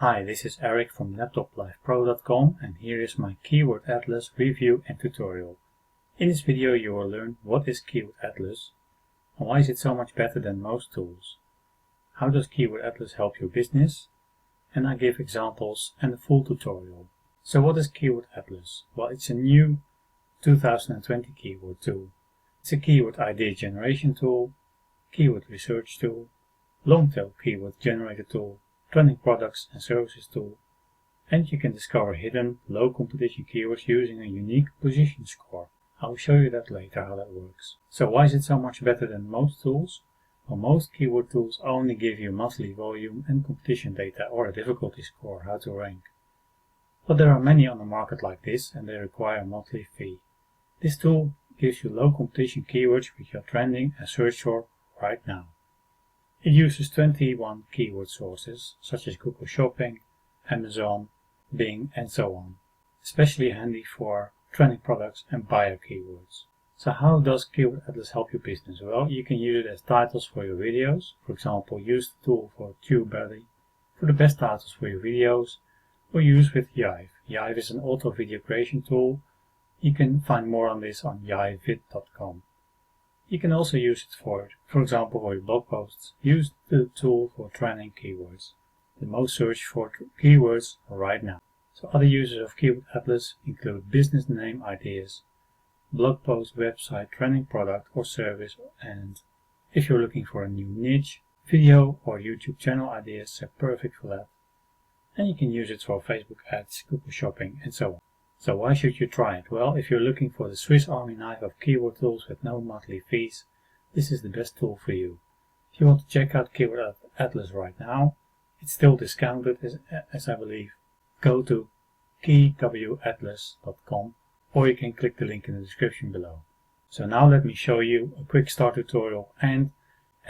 Hi, this is Eric from laptoplifepro.com and here is my Keyword Atlas review and tutorial. In this video you will learn what is Keyword Atlas and why is it so much better than most tools. How does Keyword Atlas help your business? And I give examples and a full tutorial. So what is Keyword Atlas? Well, it's a new 2020 keyword tool. It's a keyword idea generation tool, keyword research tool, Longtail keyword generator tool, trending products and services tool, and you can discover hidden low competition keywords using a unique position score. I will show you that later how that works. So why is it so much better than most tools? Well, most keyword tools only give you monthly volume and competition data or a difficulty score, how to rank. But there are many on the market like this and they require a monthly fee. This tool gives you low competition keywords which are trending and searched for right now. It uses 21 keyword sources such as Google Shopping, Amazon, Bing and so on. Especially handy for trending products and buyer keywords. So how does Keyword Atlas help your business? Well, you can use it as titles for your videos. For example, use the tool for TubeBuddy for the best titles for your videos, or use with Yive. Yive is an auto video creation tool. You can find more on this on yivevid.com. You can also use it for example, for your blog posts. Use the tool for trending keywords, the most searched for keywords right now. So other uses of Keyword Atlas include business name ideas, blog post, website, trending product or service, and if you're looking for a new niche, video or YouTube channel ideas are perfect for that. And you can use it for Facebook ads, Google Shopping and so on. So why should you try it? Well, if you're looking for the Swiss Army knife of keyword tools with no monthly fees, this is the best tool for you. If you want to check out Keyword Atlas right now, it's still discounted as I believe. Go to keywatlas.com or you can click the link in the description below. So now let me show you a quick start tutorial and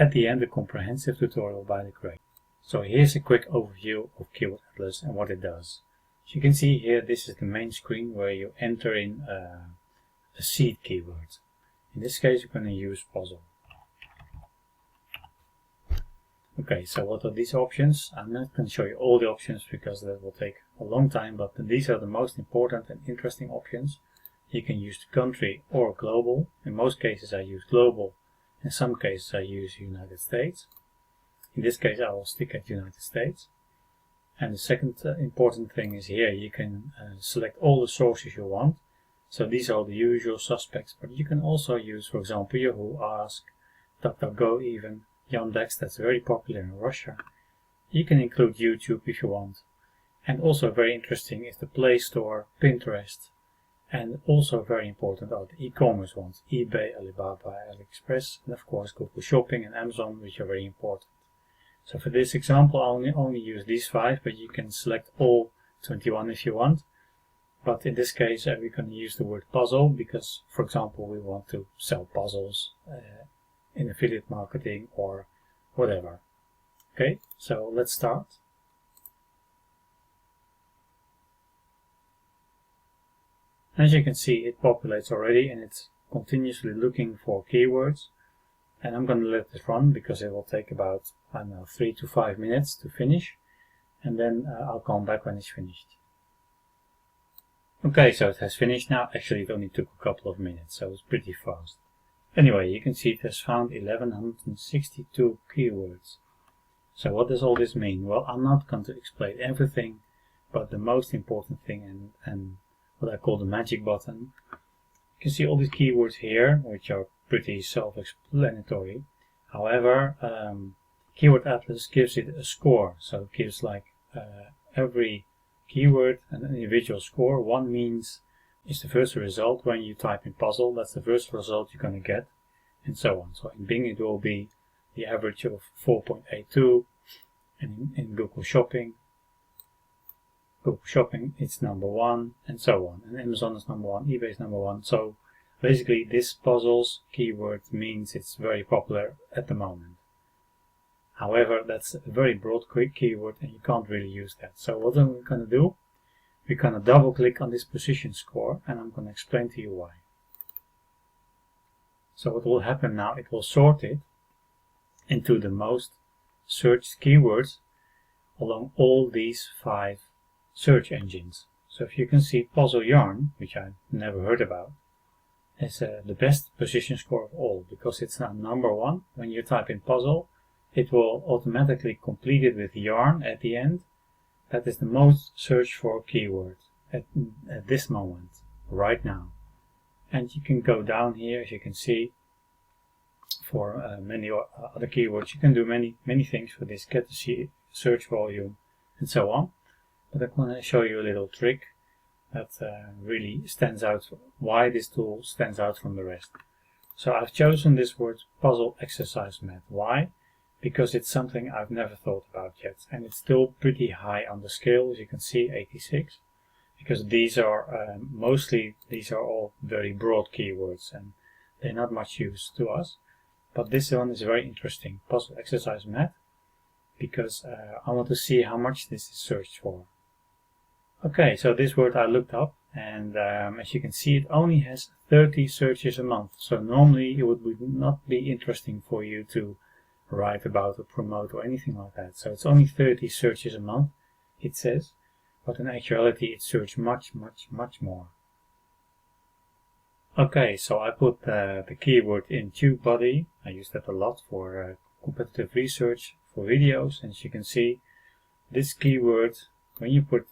at the end a comprehensive tutorial by the creator. So here's a quick overview of Keyword Atlas and what it does. As you can see here, this is the main screen where you enter in a seed keyword. In this case, we're going to use puzzle. Okay, so what are these options? I'm not going to show you all the options because that will take a long time, but these are the most important and interesting options. You can use the country or global. In most cases I use global. In some cases I use United States. In this case I will stick at United States. And the second important thing is here you can select all the sources you want. So these are the usual suspects, but you can also use, for example, Yahoo, Ask, DuckDuckGo even, Yandex, that's very popular in Russia. You can include YouTube if you want. And also very interesting is the Play Store, Pinterest, and also very important are the e-commerce ones, eBay, Alibaba, AliExpress, and of course Google Shopping and Amazon, which are very important. So for this example I only use these 5, but you can select all 21 if you want. But in this case we're going to use the word puzzle because, for example, we want to sell puzzles in affiliate marketing or whatever. Okay, so let's start. As you can see, it populates already and it's continuously looking for keywords. And I'm going to let this run because it will take about, I don't know, 3 to 5 minutes to finish. And then I'll come back when it's finished. Okay, so it has finished now. Actually, it only took a couple of minutes, so it's pretty fast. Anyway, you can see it has found 1162 keywords. So what does all this mean? Well, I'm not going to explain everything, but the most important thing and what I call the magic button. You can see all these keywords here, which are pretty self-explanatory. However, Keyword Atlas gives it a score, so it gives like every keyword an individual score. 1 means is the first result when you type in puzzle, that's the first result you're going to get, and so on. So in Bing it will be the average of 4.82, and in Google Shopping it's number 1, and so on. And Amazon is number 1, eBay is number 1. So basically this puzzles keyword means it's very popular at the moment. However, that's a very broad quick keyword and you can't really use that. So what are we going to do? We're going to double click on this position score and I'm going to explain to you why. So what will happen now, it will sort it into the most searched keywords along all these 5 search engines. So if you can see, Puzzle Yarn, which I never heard about, has the best position score of all, because it's now number 1. When you type in puzzle, it will automatically complete it with yarn at the end. That is the most searched for keyword at this moment, right now. And you can go down here, as you can see, for many other keywords. You can do many things for this, get the search volume and so on. But I'm going to show you a little trick that really stands out, why this tool stands out from the rest. So I've chosen this word puzzle exercise mat. Why? Because it's something I've never thought about yet, and it's still pretty high on the scale, as you can see, 86. Because these are these are all very broad keywords and they're not much use to us. But this one is very interesting, puzzle exercise mat, because I want to see how much this is searched for. Okay, so this word I looked up, and as you can see, it only has 30 searches a month. So normally it would not be interesting for you to write about or promote or anything like that. So it's only 30 searches a month, it says, but in actuality it searched much more. Okay, so I put the keyword in TubeBuddy. I use that a lot for competitive research for videos, and as you can see, this keyword, when you put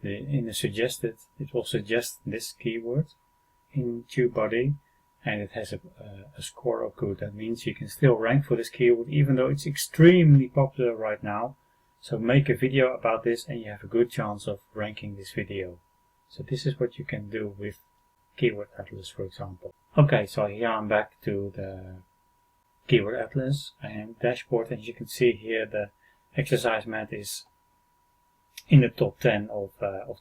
in the suggested, it will suggest this keyword in TubeBuddy, and it has a score of good. That means you can still rank for this keyword even though it's extremely popular right now. So make a video about this and you have a good chance of ranking this video. So this is what you can do with Keyword Atlas, for example. Okay, so here I'm back to the Keyword Atlas and dashboard, and as you can see here, the exercise mat is in the top 10 of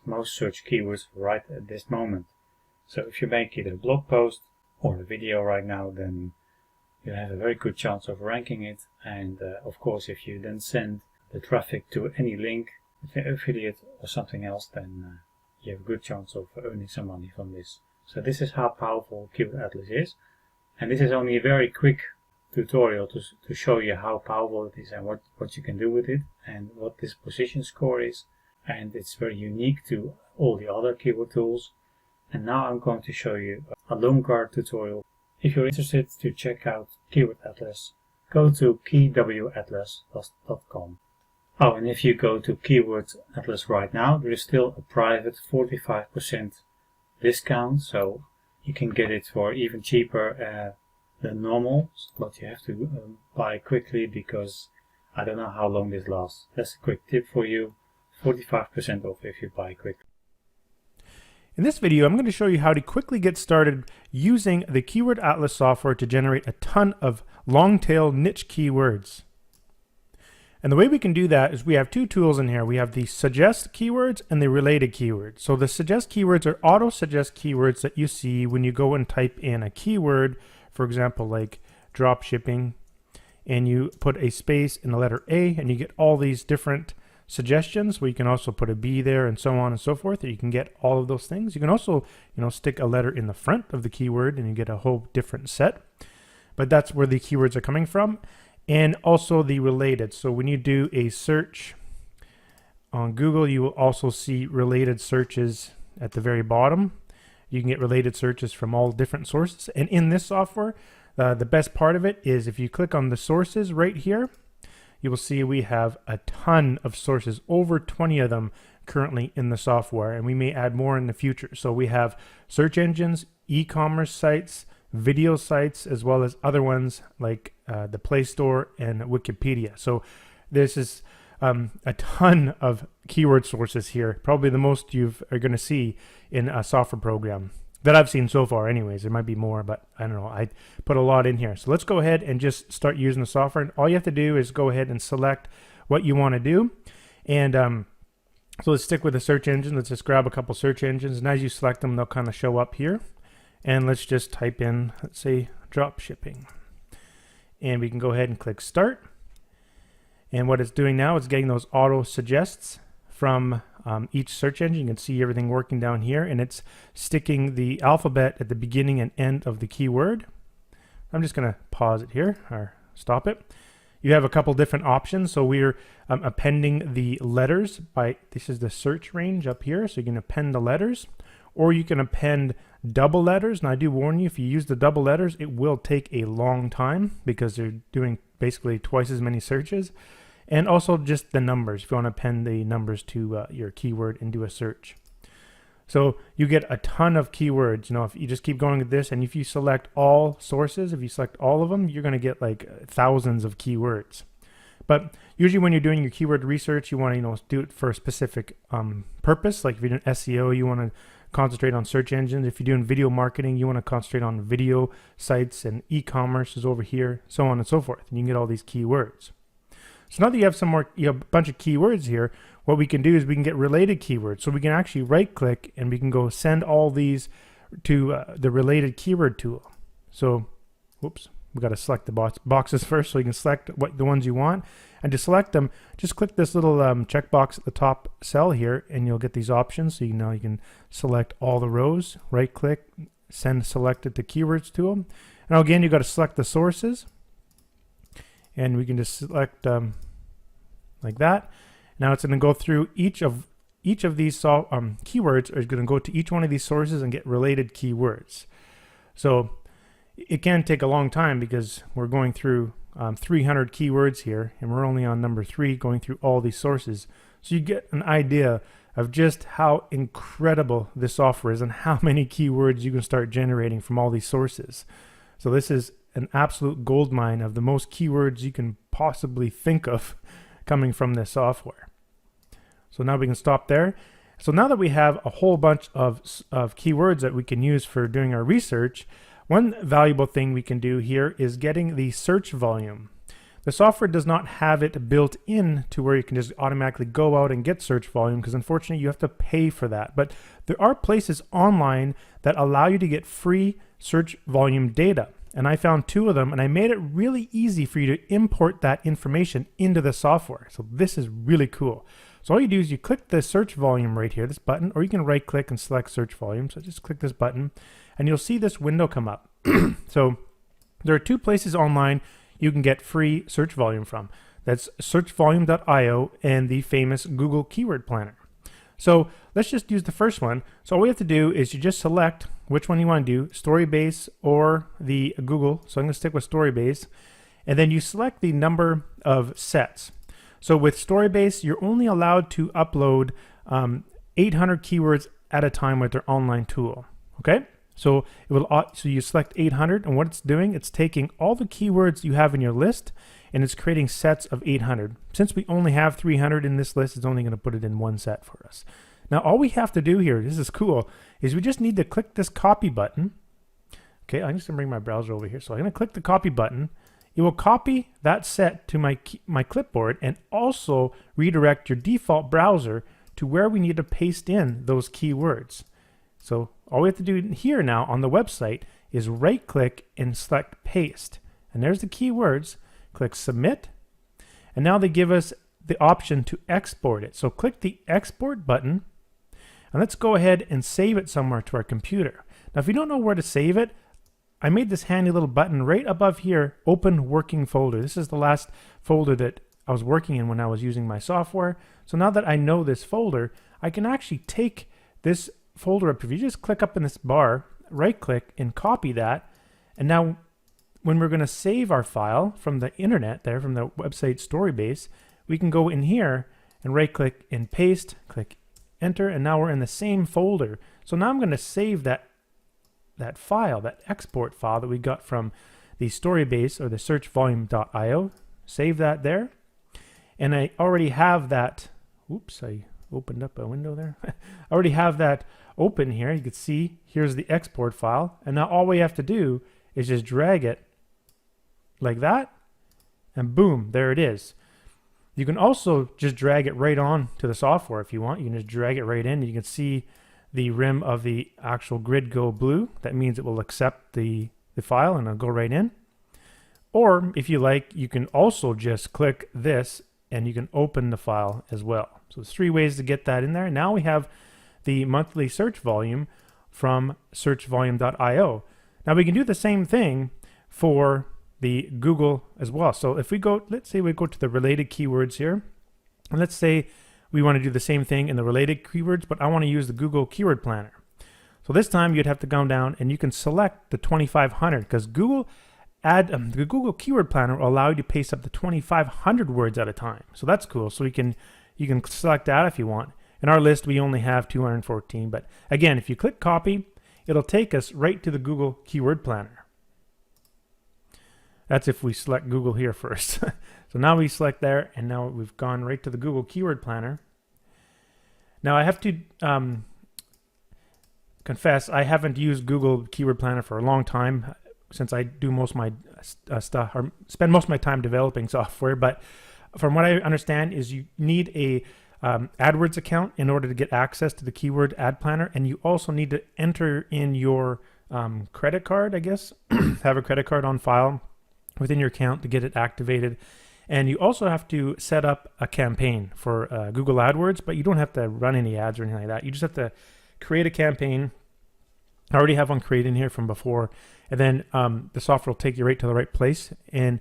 most search keywords right at this moment. So if you make it a blog post or a video right now, then you have a very good chance of ranking it. And of course, if you then send the traffic to any link, affiliate or something else, then you have a good chance of earning some money from this. So this is how powerful Keyword Atlas is. And this is only a very quick tutorial to show you how powerful it is and what you can do with it and what this position score is. And it's very unique to all the other keyword tools. And now I'm going to show you a loan card tutorial. If you're interested to check out Keyword Atlas, go to keywatlas.com. Oh, and if you go to Keyword Atlas right now, there is still a private 45% discount, so you can get it for even cheaper than normal, but you have to buy quickly because I don't know how long this lasts. That's a quick tip for you, 45% off if you buy quickly. In this video, I'm going to show you how to quickly get started using the Keyword Atlas software to generate a ton of long-tail niche keywords. And the way we can do that is we have two tools in here. We have the suggest keywords and the related keywords. So the suggest keywords are auto-suggest keywords that you see when you go and type in a keyword, for example, like drop shipping, and you put a space in the letter A, and you get all these different suggestions where you can also put a B there and so on and so forth, and you can get all of those things. You can also, stick a letter in the front of the keyword and you get a whole different set. But that's where the keywords are coming from. And also the related. So when you do a search on Google, you will also see related searches at the very bottom. You can get related searches from all different sources. And in this software, the best part of it is if you click on the sources right here, you will see we have a ton of sources, over 20 of them currently in the software, and we may add more in the future. So we have search engines, e-commerce sites, video sites, as well as other ones like the Play Store and Wikipedia. So this is a ton of keyword sources here, probably the most you are going to see in a software program that I've seen so far anyways. There might be more, but I don't know. I put a lot in here. So let's go ahead and just start using the software. And all you have to do is go ahead and select what you want to do. And so let's stick with the search engine. Let's just grab a couple search engines. And as you select them, they'll kind of show up here. And let's just type in, let's say, drop shipping. And we can go ahead and click start. And what it's doing now is getting those auto suggests from each search engine. You can see everything working down here, and it's sticking the alphabet at the beginning and end of the keyword. I'm just going to pause it here or stop it. you have a couple different options. So we're appending the letters by, this is the search range up here. So you can append the letters, or you can append double letters. And I do warn you, if you use the double letters, it will take a long time because they're doing basically twice as many searches. And also just the numbers, if you want to append the numbers to your keyword and do a search. So you get a ton of keywords. You know, if you just keep going with this, and if you select all sources, if you select all of them, you're going to get like thousands of keywords. But usually when you're doing your keyword research, you want to, you know, do it for a specific purpose. Like if you're doing SEO, you want to concentrate on search engines. If you're doing video marketing, you want to concentrate on video sites, and e-commerce is over here, so on and so forth. And you can get all these keywords. So now that you have some more, you have a bunch of keywords here, what we can do is we can get related keywords. So we can actually right click and we can go send all these to the related keyword tool. So, whoops, we got to select the boxes first, so you can select the ones you want. And to select them, just click this little checkbox at the top cell here, and you'll get these options. So you can select all the rows, right click, send selected to keywords tool. And now again, you got to select the sources. And we can just select like that. Now it's going to go through each of these keywords is going to go to each one of these sources and get related keywords. So it can take a long time because we're going through 300 keywords here, and we're only on number 3 going through all these sources. So you get an idea of just how incredible this software is and how many keywords you can start generating from all these sources. So this is an absolute goldmine of the most keywords you can possibly think of coming from this software. So now we can stop there. So now that we have a whole bunch of keywords that we can use for doing our research, one valuable thing we can do here is getting the search volume. The software does not have it built in to where you can just automatically go out and get search volume, because unfortunately you have to pay for that. But there are places online that allow you to get free search volume data. And I found 2 of them, and I made it really easy for you to import that information into the software. So this is really cool. So all you do is you click the search volume right here, this button, or you can right click and select search volume. So just click this button and you'll see this window come up. So there are 2 places online you can get free search volume from. That's searchvolume.io and the famous Google Keyword Planner. So let's just use the first one. So all we have to do is you just select which one you want to do, Storybase or the Google. So I'm going to stick with Storybase. And then you select the number of sets. So with Storybase, you're only allowed to upload 800 keywords at a time with their online tool. Okay? So so you select 800, and what it's doing, it's taking all the keywords you have in your list, and it's creating sets of 800. Since we only have 300 in this list, it's only going to put it in one set for us. Now all we have to do here, this is cool, is we just need to click this copy button. Okay, I'm just going to bring my browser over here. So I'm going to click the copy button. It will copy that set to my clipboard and also redirect your default browser to where we need to paste in those keywords. So all we have to do here now on the website is right click and select paste. And there's the keywords. Click submit. And now they give us the option to export it. So click the export button and let's go ahead and save it somewhere to our computer. Now if you don't know where to save it, I made this handy little button right above here, open working folder. This is the last folder that I was working in when I was using my software. So now that I know this folder, I can actually take this folder up. If you just click up in this bar, right click and copy that. And now when we're going to save our file from the internet there, from the website Storybase, we can go in here and right click and paste, click enter, and now we're in the same folder. So now I'm going to save that file, that export file that we got from the Storybase or the searchvolume.io. Save that there. And I already have that. Oops, I opened up a window there. I already have that open here. You can see here's the export file. And now all we have to do is just drag it like that. And boom, there it is. You can also just drag it right on to the software if you want. You can just drag it right in. You can see the rim of the actual grid go blue. That means it will accept the file and it'll go right in. Or if you like, you can also just click this and you can open the file as well. So there's 3 ways to get that in there. Now we have the monthly search volume from searchvolume.io. Now we can do the same thing for the Google as well. So if we go, let's say we go to the related keywords here, and let's say we want to do the same thing in the related keywords, but I want to use the Google Keyword Planner. So this time you'd have to come down and you can select the 2500 because the Google Keyword Planner will allow you to paste up to 2500 words at a time. So that's cool. So you can select that if you want. In our list, we only have 214. But again, if you click copy, it'll take us right to the Google Keyword Planner. That's if we select Google here first. So now we select there, and now we've gone right to the Google Keyword Planner. Now I have to confess, I haven't used Google Keyword Planner for a long time since I do most of my stuff, or spend most of my time developing software. But from what I understand is you need a AdWords account in order to get access to the Keyword Ad Planner, and you also need to enter in your credit card, I guess, have a credit card on file within your account to get it activated. And you also have to set up a campaign for Google AdWords, but you don't have to run any ads or anything like that. You just have to create a campaign. I already have one created in here from before, and then the software will take you right to the right place. And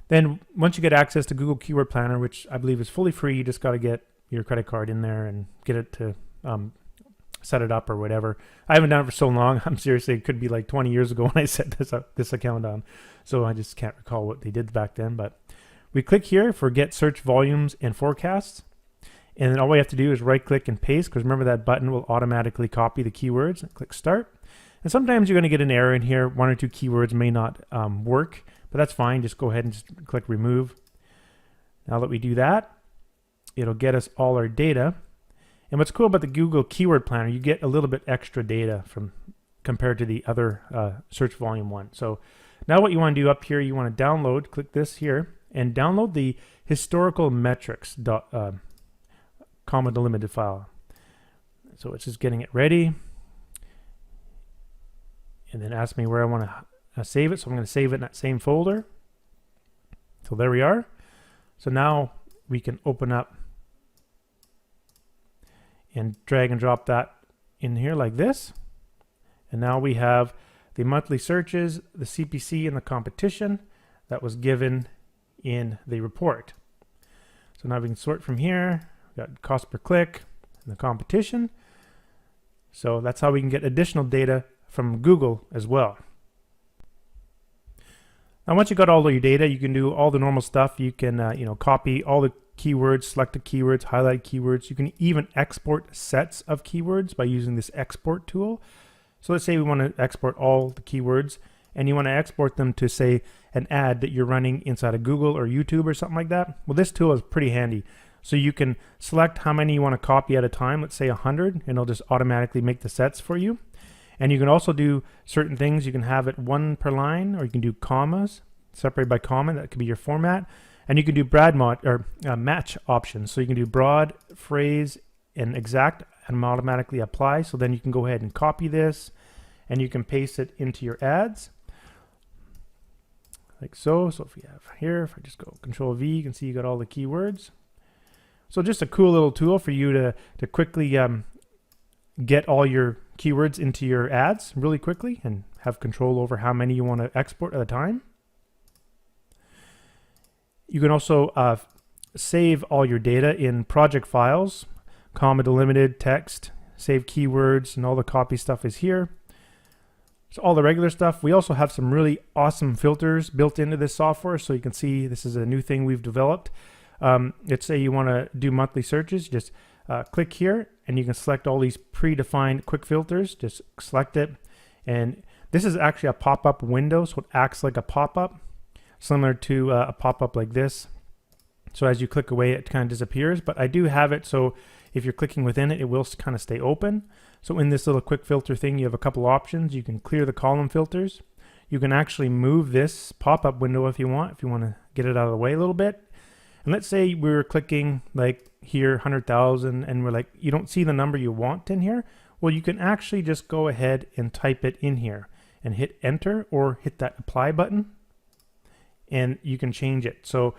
then once you get access to Google Keyword Planner, which I believe is fully free, you just got to get your credit card in there and get it to set it up or whatever. I haven't done it for so long. I'm seriously, it could be like 20 years ago when I set this account on. So I just can't recall what they did back then. But we click here for get search volumes and forecasts. And then all we have to do is right click and paste, because remember that button will automatically copy the keywords. And click start. And sometimes you're going to get an error in here. One or two keywords may not work, but that's fine. Just go ahead and just click remove. Now that we do that, it'll get us all our data. And what's cool about the Google Keyword Planner, you get a little bit extra data compared to the other search volume one. So now what you want to do up here, you want to download, click this here, and download the historical metrics comma delimited file. So it's just getting it ready. And then ask me where I want to save it. So I'm going to save it in that same folder. So there we are. So now we can open up and drag and drop that in here like this. And now we have the monthly searches, the CPC, and the competition that was given in the report. So now we can sort from here. We've got cost per click and the competition. So that's how we can get additional data from Google as well. Now once you got all of your data, you can do all the normal stuff. You can copy all the keywords, select the keywords, highlight keywords. You can even export sets of keywords by using this export tool. So let's say we want to export all the keywords, and you want to export them to, say, an ad that you're running inside of Google or YouTube or something like that. Well, this tool is pretty handy. So you can select how many you want to copy at a time, let's say 100, and it'll just automatically make the sets for you. And you can also do certain things. You can have it one per line, or you can do commas, separated by comma. That could be your format. And you can do match options. So you can do broad, phrase, and exact, and automatically apply. So then you can go ahead and copy this, and you can paste it into your ads. Like so. So if we have here, if I just go Control V, you can see you got all the keywords. So just a cool little tool for you to quickly get all your keywords into your ads really quickly and have control over how many you want to export at a time. You can also save all your data in project files, comma delimited, text, save keywords, and all the copy stuff is here. So all the regular stuff. We also have some really awesome filters built into this software. So you can see this is a new thing we've developed. Let's say you want to do monthly searches. Just click here, and you can select all these predefined quick filters. Just select it. And this is actually a pop-up window, so it acts like a pop-up, similar to a pop-up like this. So as you click away, it kind of disappears. But I do have it so if you're clicking within it, it will kind of stay open. So in this little quick filter thing, you have a couple options. You can clear the column filters. You can actually move this pop-up window if you want to get it out of the way a little bit. And let's say we were clicking like here, 100,000, and we're like, you don't see the number you want in here. Well, you can actually just go ahead and type it in here and hit enter, or hit that apply button, and you can change it. So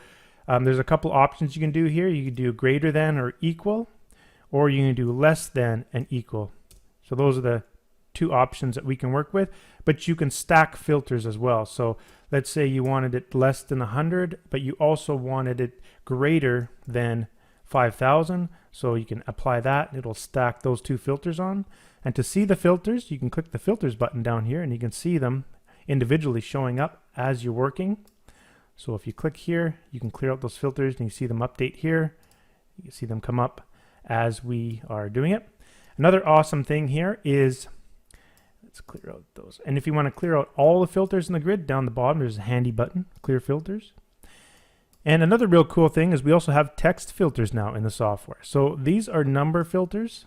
there's a couple options you can do here. You can do greater than or equal, or you can do less than and equal. So those are the two options that we can work with, but you can stack filters as well. So let's say you wanted it less than 100, but you also wanted it greater than 5,000. So you can apply that. It'll stack those two filters on. And to see the filters, you can click the filters button down here and you can see them individually showing up as you're working. So if you click here, you can clear out those filters and you see them update here. You can see them come up as we are doing it. Another awesome thing here is, let's clear out those. And if you want to clear out all the filters in the grid, down the bottom, there's a handy button, clear filters. And another real cool thing is we also have text filters now in the software. So these are number filters.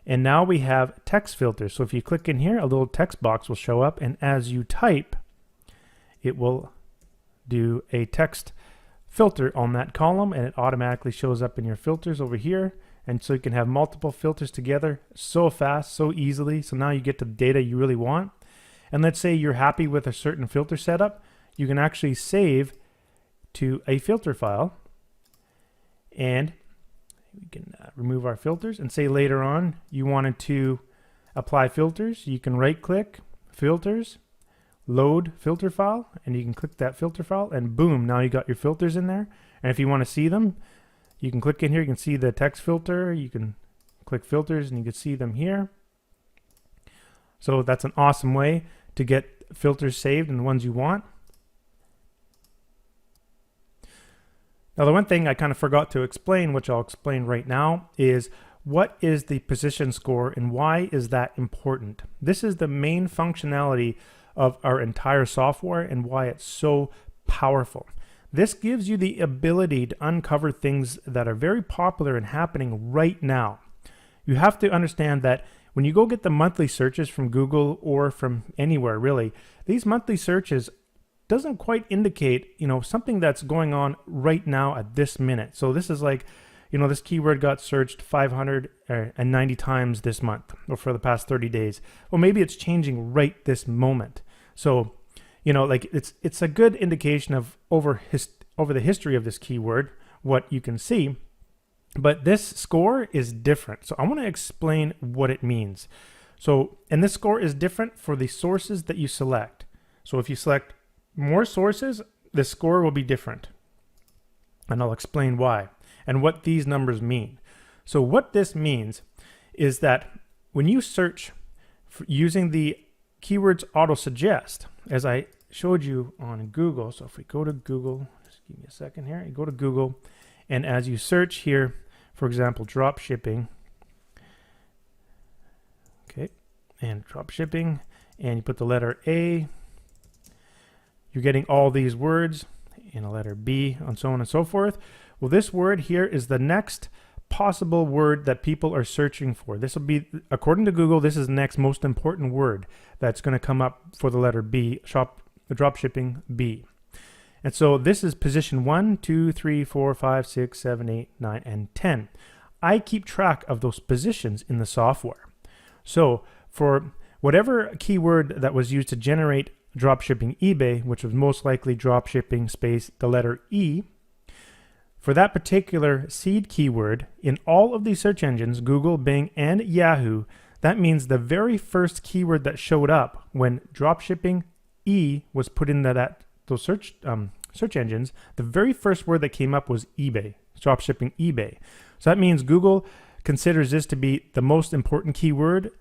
And now we have text filters. So if you click in here, a little text box will show up. And as you type, it will do a text filter on that column. And it automatically shows up in your filters over here. And so you can have multiple filters together so fast, so easily. So now you get the data you really want. And let's say you're happy with a certain filter setup. You can actually save to a filter file. And we can remove our filters and say later on you wanted to apply filters. You can right click, filters, load filter file, and you can click that filter file and boom, now you got your filters in there. And if you want to see them, you can click in here, you can see the text filter, you can click filters and you can see them here. So that's an awesome way to get filters saved and the ones you want. Now the one thing I kind of forgot to explain, which I'll explain right now, is what is the position score and why is that important? This is the main functionality of our entire software and why it's so powerful. This gives you the ability to uncover things that are very popular and happening right now. You have to understand that when you go get the monthly searches from Google or from anywhere really, these monthly searches doesn't quite indicate, something that's going on right now at this minute. So this is like, this keyword got searched 590 times this month or for the past 30 days. Well, maybe it's changing right this moment. So, it's a good indication of over the history of this keyword, what you can see. But this score is different. So I want to explain what it means. So, and this score is different for the sources that you select. So if you select more sources, the score will be different. And I'll explain why and what these numbers mean. So what this means is that when you search using the keywords auto suggest, as I showed you on Google. So if we go to Google, just give me a second here, you go to Google, and as you search here, for example, drop shipping, okay, and drop shipping, and you put the letter A, you're getting all these words, and a letter B, and so on and so forth. Well, this word here is the next possible word that people are searching for. This will be, according to Google, this is the next most important word that's going to come up for the letter B, drop shipping B. And so this is position 1, 2, 3, 4, 5, 6, 7, 8, 9, and 10. I keep track of those positions in the software. So for whatever keyword that was used to generate dropshipping eBay, which was most likely dropshipping space the letter E, for that particular seed keyword in all of these search engines, Google, Bing, and Yahoo, that means the very first keyword that showed up when dropshipping E was put in those search engines, the very first word that came up was eBay, dropshipping eBay. So that means Google considers this to be the most important keyword,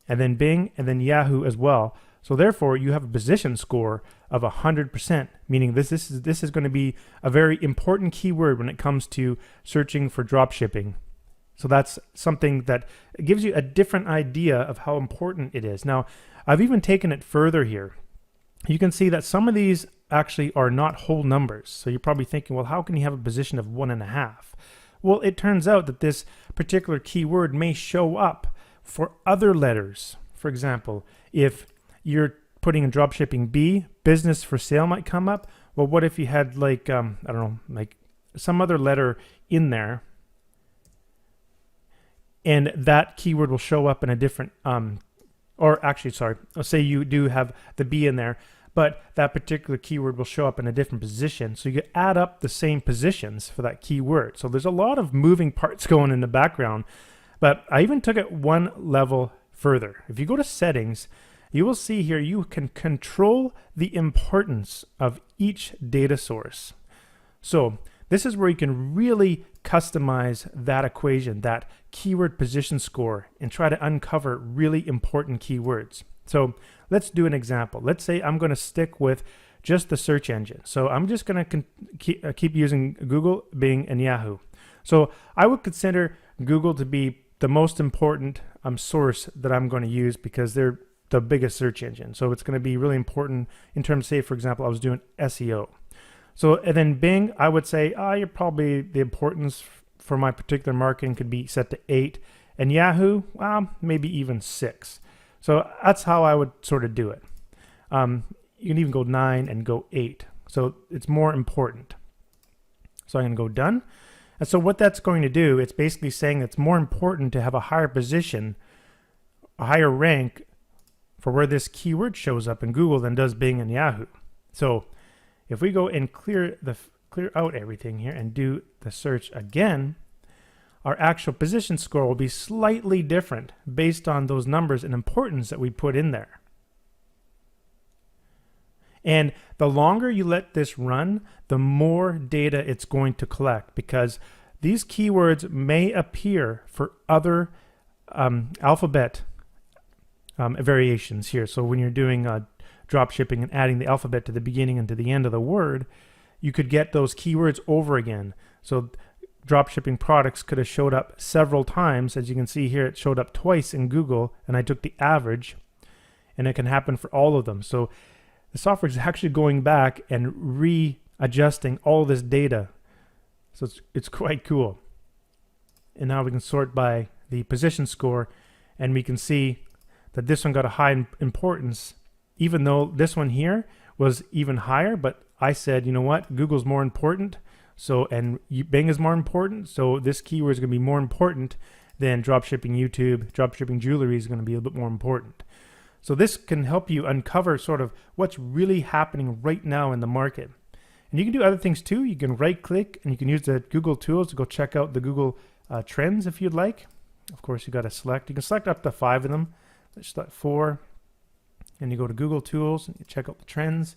and then Bing, and then Yahoo as well. So therefore, you have a position score of 100%, meaning this is going to be a very important keyword when it comes to searching for dropshipping. So that's something that gives you a different idea of how important it is. Now, I've even taken it further here. You can see that some of these actually are not whole numbers. So you're probably thinking, well, how can you have a position of 1.5? Well, it turns out that this particular keyword may show up for other letters. For example, if you're putting in dropshipping B, business for sale might come up. Well, what if you had like, I don't know, like some other letter in there, and that keyword will show up in a different, or actually, sorry, let's say you do have the B in there, but that particular keyword will show up in a different position. So you add up the same positions for that keyword. So there's a lot of moving parts going in the background, but I even took it one level further. If you go to settings, you will see here you can control the importance of each data source. So this is where you can really customize that equation, that keyword position score, and try to uncover really important keywords. So let's do an example. Let's say I'm going to stick with just the search engine. So I'm just going to keep using Google, Bing, and Yahoo. So I would consider Google to be the most important source that I'm going to use because they're the biggest search engine. So it's going to be really important in terms of, say, for example, I was doing SEO. So, and then Bing, I would say, you're probably the importance for my particular marketing could be set to 8. And Yahoo, maybe even 6. So that's how I would sort of do it. You can even go 9 and go 8. So it's more important. So I'm going to go done. And so what that's going to do, it's basically saying it's more important to have a higher position, a higher rank for where this keyword shows up in Google than does Bing and Yahoo. So if we go and clear out everything here and do the search again, our actual position score will be slightly different based on those numbers and importance that we put in there. And the longer you let this run, the more data it's going to collect, because these keywords may appear for other alphabet variations here. So when you're doing drop shipping and adding the alphabet to the beginning and to the end of the word, you could get those keywords over again. So drop shipping products could have showed up several times. As you can see here, it showed up twice in Google, and I took the average, and it can happen for all of them. So the software is actually going back and readjusting all this data. So it's quite cool. And now we can sort by the position score, and we can see that this one got a high importance, even though this one here was even higher. But I said, you know what, Google's more important, so, and Bing is more important, so this keyword is going to be more important than dropshipping YouTube. Dropshipping jewelry is going to be a bit more important. So this can help you uncover sort of what's really happening right now in the market. And you can do other things too. You can right click and you can use the Google tools to go check out the Google trends if you'd like. Of course, you got to select. You can select up to 5 of them. Let's select 4. And you go to Google tools and you check out the trends.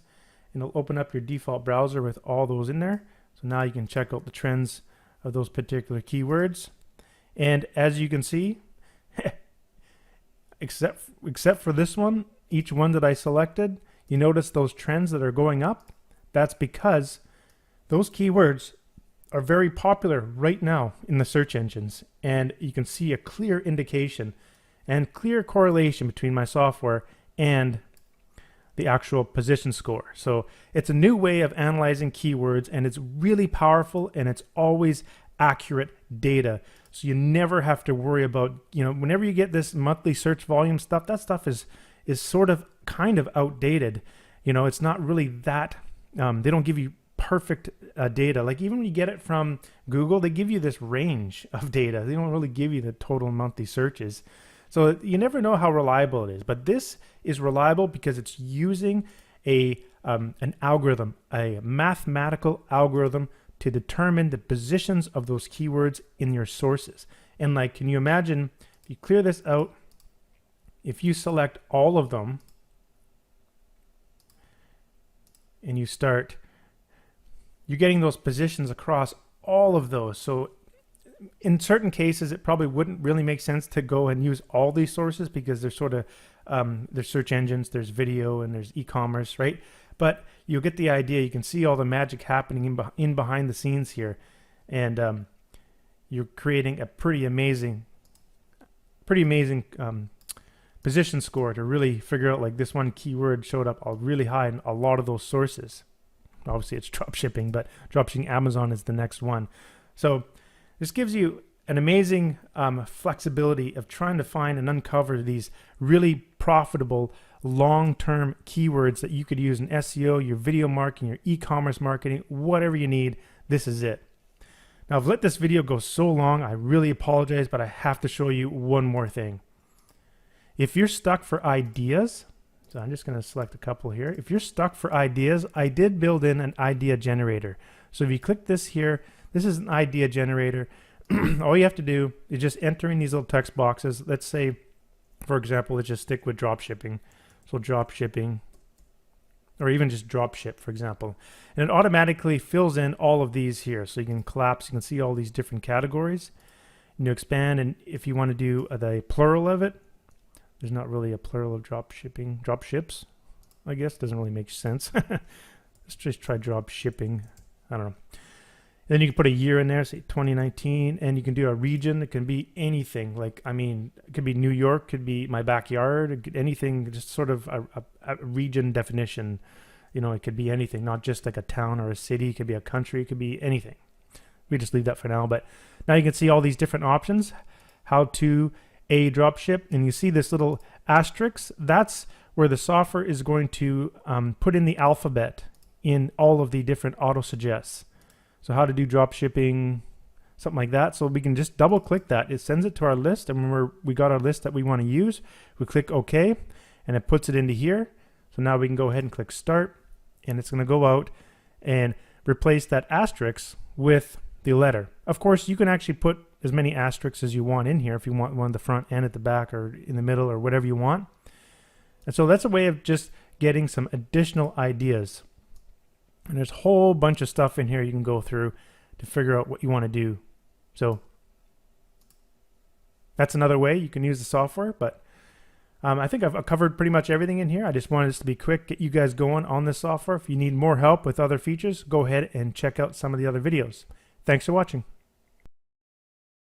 And it'll open up your default browser with all those in there. So now you can check out the trends of those particular keywords. And as you can see, except for this one, each one that I selected, you notice those trends that are going up. That's because those keywords are very popular right now in the search engines. And you can see a clear indication and clear correlation between my software and the actual position score. So it's a new way of analyzing keywords, and it's really powerful, and it's always accurate data. So you never have to worry about, whenever you get this monthly search volume stuff, that stuff is sort of kind of outdated. It's not really that, they don't give you perfect data. Like even when you get it from Google, they give you this range of data. They don't really give you the total monthly searches. So you never know how reliable it is, but this is reliable because it's using an algorithm, a mathematical algorithm to determine the positions of those keywords in your sources. And like, can you imagine if you clear this out, if you select all of them and you're getting those positions across all of those. So in certain cases, it probably wouldn't really make sense to go and use all these sources because they're sort of, there's search engines, there's video, and there's e-commerce, right? But you'll get the idea. You can see all the magic happening in behind the scenes here. And you're creating a pretty amazing position score to really figure out, like, this one keyword showed up really high in a lot of those sources. Obviously, it's dropshipping, but dropshipping Amazon is the next one. So this gives you an amazing flexibility of trying to find and uncover these really profitable long-term keywords that you could use in SEO, your video marketing, your e-commerce marketing, whatever you need. This is it. Now, I've let this video go so long, I really apologize, but I have to show you one more thing. If you're stuck for ideas, so I'm just going to select a couple here. If you're stuck for ideas, I did build in an idea generator. So if you click this here, this is an idea generator. All you have to do is just enter in these little text boxes. Let's say For example, let's just stick with drop shipping. So drop shipping, or even just drop ship, for example. And it automatically fills in all of these here. So you can collapse, you can see all these different categories. And you expand, and if you want to do the plural of it, there's not really a plural of drop shipping. Drop ships, I guess, doesn't really make sense. Let's just try drop shipping. I don't know. Then you can put a year in there, say 2019, and you can do a region. It can be anything. Like, I mean, it could be New York, could be my backyard, anything, just sort of a region definition. You know, it could be anything, not just like a town or a city. It could be a country. It could be anything. We just leave that for now. But now you can see all these different options. How to dropship, and you see this little asterisk. That's where the software is going to put in the alphabet in all of the different auto suggests. So how to do drop shipping, something like that. So we can just double click that. It sends it to our list, and remember we got our list that we want to use. We click OK, and it puts it into here. So now we can go ahead and click Start, and it's going to go out and replace that asterisk with the letter. Of course, you can actually put as many asterisks as you want in here if you want one at the front and at the back or in the middle or whatever you want. And so that's a way of just getting some additional ideas. And there's a whole bunch of stuff in here you can go through to figure out what you want to do. So that's another way you can use the software. But I think I've covered pretty much everything in here. I just wanted this to be quick, get you guys going on this software. If you need more help with other features, go ahead and check out some of the other videos. Thanks for watching.